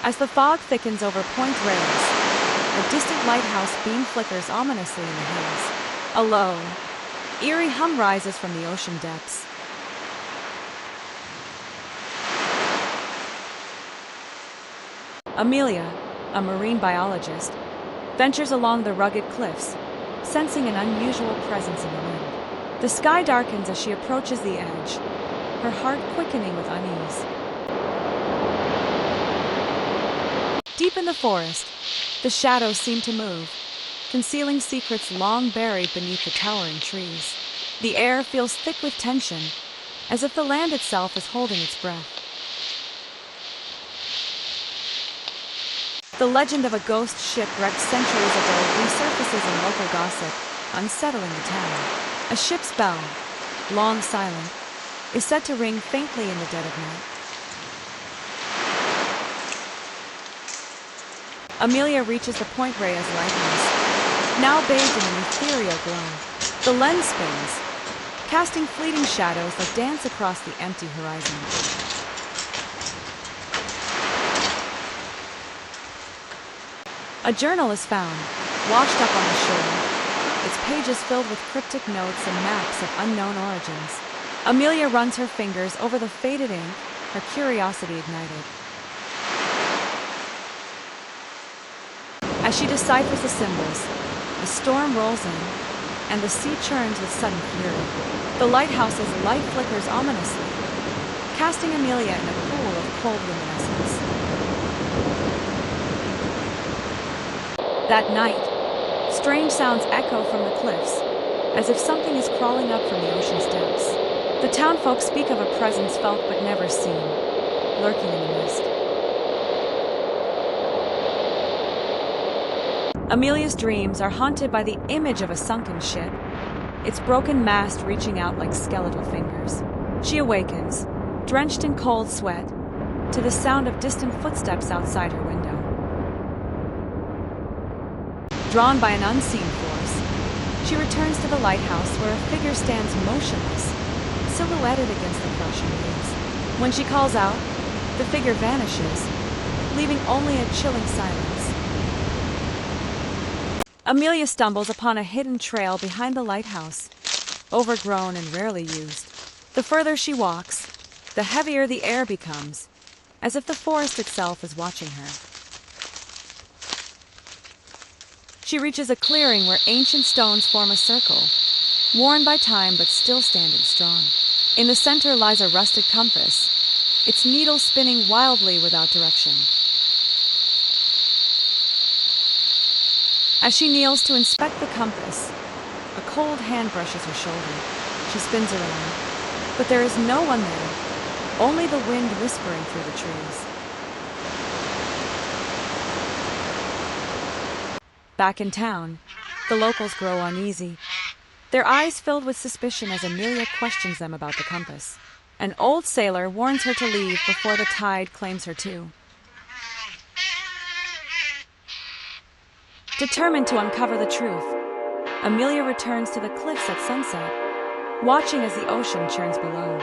As the fog thickens over Point Reyes, a distant lighthouse beam flickers ominously in the haze. A low, eerie hum rises from the ocean depths. Amelia, a marine biologist, ventures along the rugged cliffs, sensing an unusual presence in the wind. The sky darkens as she approaches the edge, her heart quickening with unease. Deep in the forest, the shadows seem to move, concealing secrets long buried beneath the towering trees. The air feels thick with tension, as if the land itself is holding its breath. The legend of a ghost ship wrecked centuries ago resurfaces in local gossip, unsettling the town. A ship's bell, long silent, is said to ring faintly in the dead of night. Amelia reaches the Point Reyes lighthouse, now bathed in an ethereal glow. The lens spins, casting fleeting shadows that dance across the empty horizon. A journal is found, washed up on the shore, its pages filled with cryptic notes and maps of unknown origins. Amelia runs her fingers over the faded ink, her curiosity ignited. As she deciphers the symbols, a storm rolls in, and the sea churns with sudden fury. The lighthouse's light flickers ominously, casting Amelia in a pool of cold luminescence. That night, strange sounds echo from the cliffs, as if something is crawling up from the ocean's depths. The townfolk speak of a presence felt but never seen, lurking in the mist. Amelia's dreams are haunted by the image of a sunken ship, its broken mast reaching out like skeletal fingers. She awakens, drenched in cold sweat, to the sound of distant footsteps outside her window. Drawn by an unseen force, she returns to the lighthouse where a figure stands motionless, silhouetted against the crushing waves. When she calls out, the figure vanishes, leaving only a chilling silence. Amelia stumbles upon a hidden trail behind the lighthouse, overgrown and rarely used. The further she walks, the heavier the air becomes, as if the forest itself is watching her. She reaches a clearing where ancient stones form a circle, worn by time but still standing strong. In the center lies a rusted compass, its needle spinning wildly without direction. As she kneels to inspect the compass, a cold hand brushes her shoulder. She spins around, but there is no one there, only the wind whispering through the trees. Back in town, the locals grow uneasy, their eyes filled with suspicion as Amelia questions them about the compass. An old sailor warns her to leave before the tide claims her too. Determined to uncover the truth, Amelia returns to the cliffs at sunset, watching as the ocean churns below.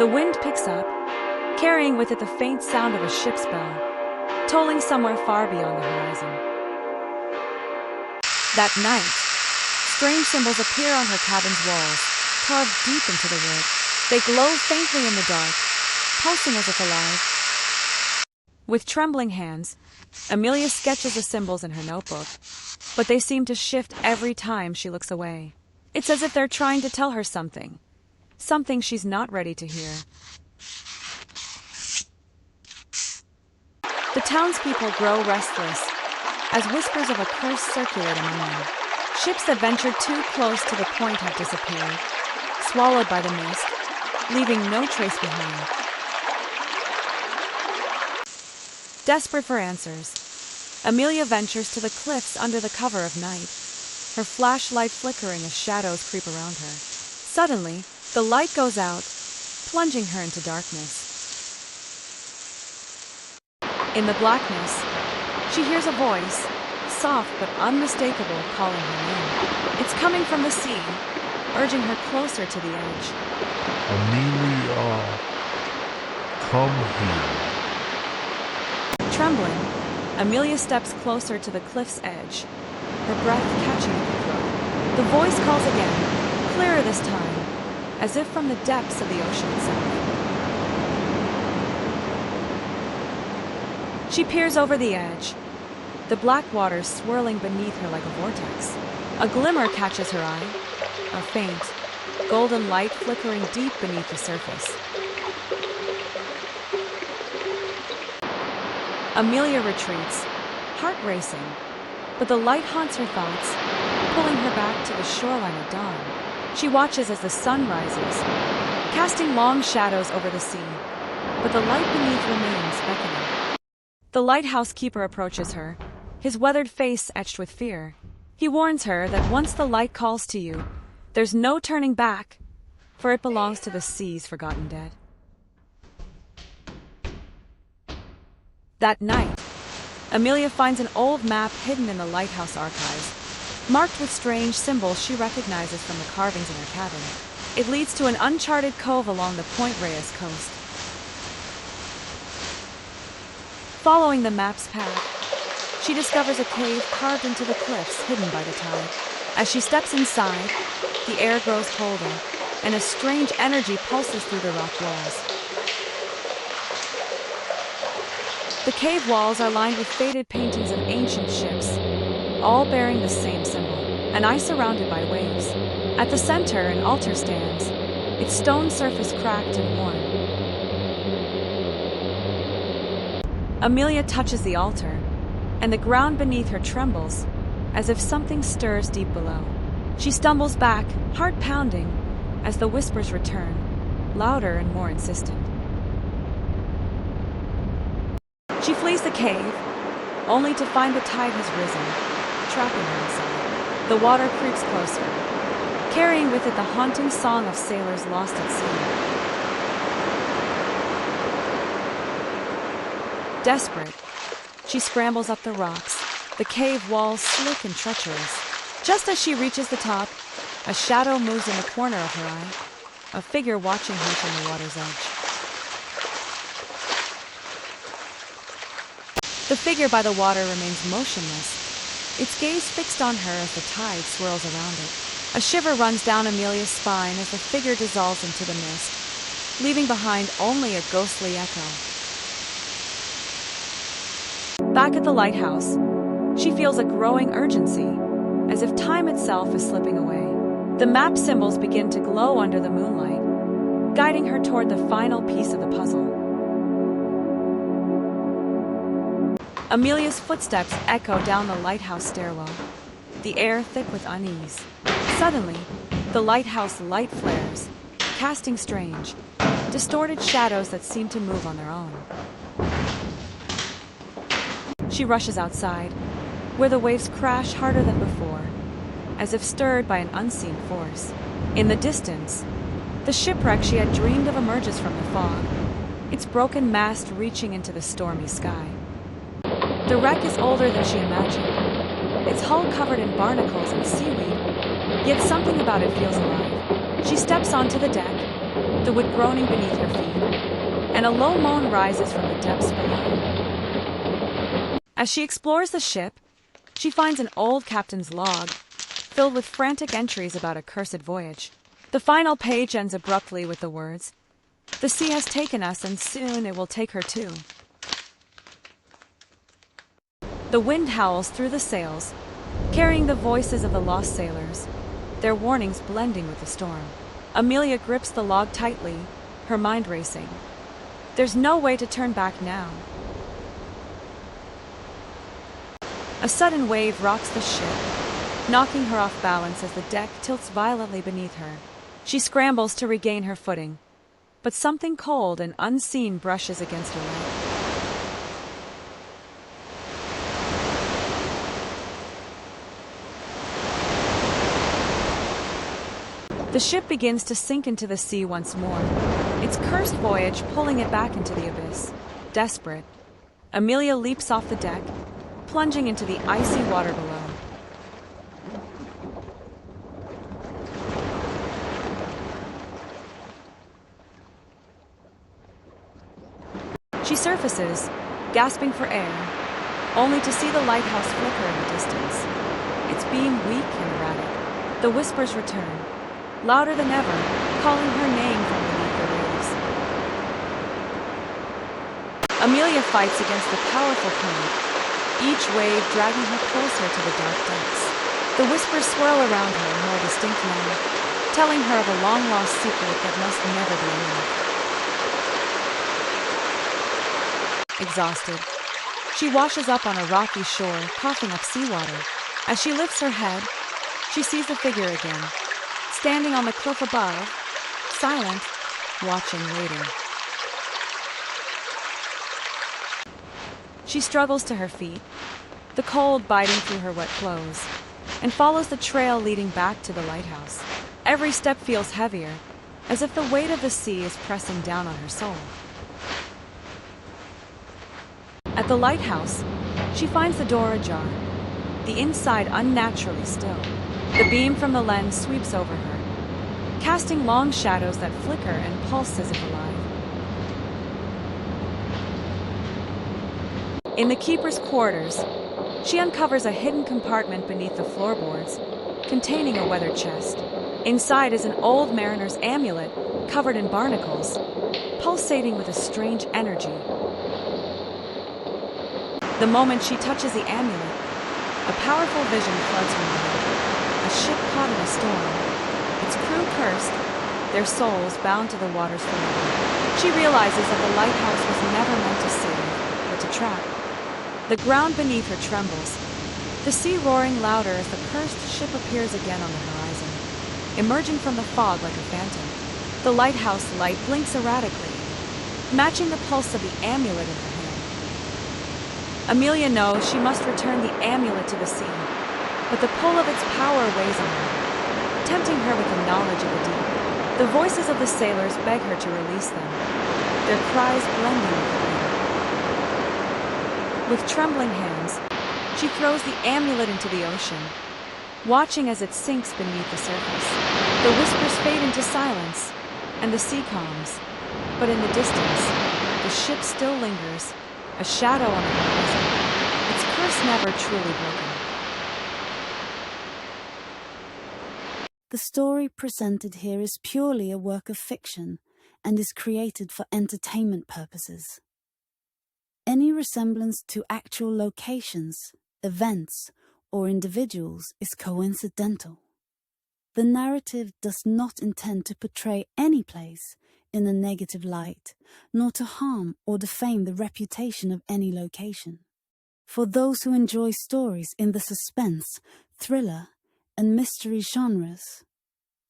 The wind picks up, carrying with it the faint sound of a ship's bell, tolling somewhere far beyond the horizon. That night, strange symbols appear on her cabin's walls, carved deep into the wood. They glow faintly in the dark, pulsing as if alive. With trembling hands, Amelia sketches the symbols in her notebook, but they seem to shift every time she looks away. It's as if they're trying to tell her something she's not ready to hear. The townspeople grow restless as whispers of a curse circulate among them. Ships that ventured too close to the point have disappeared, swallowed by the mist, leaving no trace behind. Desperate for answers, Amelia ventures to the cliffs under the cover of night, her flashlight flickering as shadows creep around her. Suddenly, the light goes out, plunging her into darkness. In the blackness, she hears a voice, soft but unmistakable, calling her name. It's coming from the sea, urging her closer to the edge. Amelia, come here. Trembling, Amelia steps closer to the cliff's edge, her breath catching in her throat. The voice calls again, clearer this time, as if from the depths of the ocean itself. She peers over the edge, the black waters swirling beneath her like a vortex. A glimmer catches her eye, a faint, golden light flickering deep beneath the surface. Amelia retreats, heart racing, but the light haunts her thoughts, pulling her back to the shoreline at dawn. She watches as the sun rises, casting long shadows over the sea, but the light beneath remains beckoning. The lighthouse keeper approaches her, his weathered face etched with fear. He warns her that once the light calls to you, there's no turning back, for it belongs to the sea's forgotten dead. That night, Amelia finds an old map hidden in the lighthouse archives, marked with strange symbols she recognizes from the carvings in her cabin. It leads to an uncharted cove along the Point Reyes coast. Following the map's path, she discovers a cave carved into the cliffs hidden by the tide. As she steps inside, the air grows colder, and a strange energy pulses through the rock walls. The cave walls are lined with faded paintings of ancient ships, all bearing the same symbol, an eye surrounded by waves. At the center, an altar stands, its stone surface cracked and worn. Amelia touches the altar, and the ground beneath her trembles, as if something stirs deep below. She stumbles back, heart pounding, as the whispers return, louder and more insistent. She flees the cave, only to find the tide has risen, trapping her inside. The water creeps closer, carrying with it the haunting song of sailors lost at sea. Desperate, she scrambles up the rocks, the cave walls slick and treacherous. Just as she reaches the top, a shadow moves in the corner of her eye, a figure watching her from the water's edge. The figure by the water remains motionless, its gaze fixed on her as the tide swirls around it. A shiver runs down Amelia's spine as the figure dissolves into the mist, leaving behind only a ghostly echo. Back at the lighthouse, she feels a growing urgency, as if time itself is slipping away. The map symbols begin to glow under the moonlight, guiding her toward the final piece of the puzzle. Amelia's footsteps echo down the lighthouse stairwell, the air thick with unease. Suddenly, the lighthouse light flares, casting strange, distorted shadows that seem to move on their own. She rushes outside, where the waves crash harder than before, as if stirred by an unseen force. In the distance, the shipwreck she had dreamed of emerges from the fog, its broken mast reaching into the stormy sky. The wreck is older than she imagined, its hull covered in barnacles and seaweed, yet something about it feels alive. She steps onto the deck, the wood groaning beneath her feet, and a low moan rises from the depths below. As she explores the ship, she finds an old captain's log, filled with frantic entries about a cursed voyage. The final page ends abruptly with the words, "The sea has taken us, and soon it will take her too." The wind howls through the sails, carrying the voices of the lost sailors, their warnings blending with the storm. Amelia grips the log tightly, her mind racing. There's no way to turn back now. A sudden wave rocks the ship, knocking her off balance as the deck tilts violently beneath her. She scrambles to regain her footing, but something cold and unseen brushes against her leg. The ship begins to sink into the sea once more, its cursed voyage pulling it back into the abyss. Desperate, Amelia leaps off the deck, plunging into the icy water below. She surfaces, gasping for air, only to see the lighthouse flicker in the distance. Its beam weak and erratic. The whispers return, louder than ever, calling her name from beneath the waves. Amelia fights against the powerful current, each wave dragging her closer to the dark depths. The whispers swirl around her, more distinct now, telling her of a long-lost secret that must never be unearthed. Exhausted, she washes up on a rocky shore, coughing up seawater. As she lifts her head, she sees the figure again, standing on the cliff above, silent, watching, waiting. She struggles to her feet, the cold biting through her wet clothes, and follows the trail leading back to the lighthouse. Every step feels heavier, as if the weight of the sea is pressing down on her soul. At the lighthouse, she finds the door ajar, the inside unnaturally still. The beam from the lens sweeps over her, casting long shadows that flicker and pulse as if alive. In the keeper's quarters, she uncovers a hidden compartment beneath the floorboards, containing a weathered chest. Inside is an old mariner's amulet covered in barnacles, pulsating with a strange energy. The moment she touches the amulet, a powerful vision floods her mind. A ship caught in a storm, its crew cursed, their souls bound to the waters forever. She realizes that the lighthouse was never meant to save, but to trap. The ground beneath her trembles, the sea roaring louder as the cursed ship appears again on the horizon, emerging from the fog like a phantom. The lighthouse light blinks erratically, matching the pulse of the amulet in her hand. Amelia knows she must return the amulet to the sea, but the pull of its power weighs on her, tempting her with the knowledge of the deep. The voices of the sailors beg her to release them, their cries blending with the wind. With trembling hands, she throws the amulet into the ocean, watching as it sinks beneath the surface. The whispers fade into silence, and the sea calms. But in the distance, the ship still lingers, a shadow on the horizon, its curse never truly broken. The story presented here is purely a work of fiction and is created for entertainment purposes. Any resemblance to actual locations, events, or individuals is coincidental. The narrative does not intend to portray any place in a negative light, nor to harm or defame the reputation of any location. For those who enjoy stories in the suspense, thriller, and mystery genres,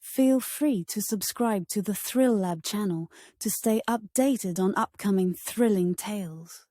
feel free to subscribe to the Thrill Lab channel to stay updated on upcoming thrilling tales.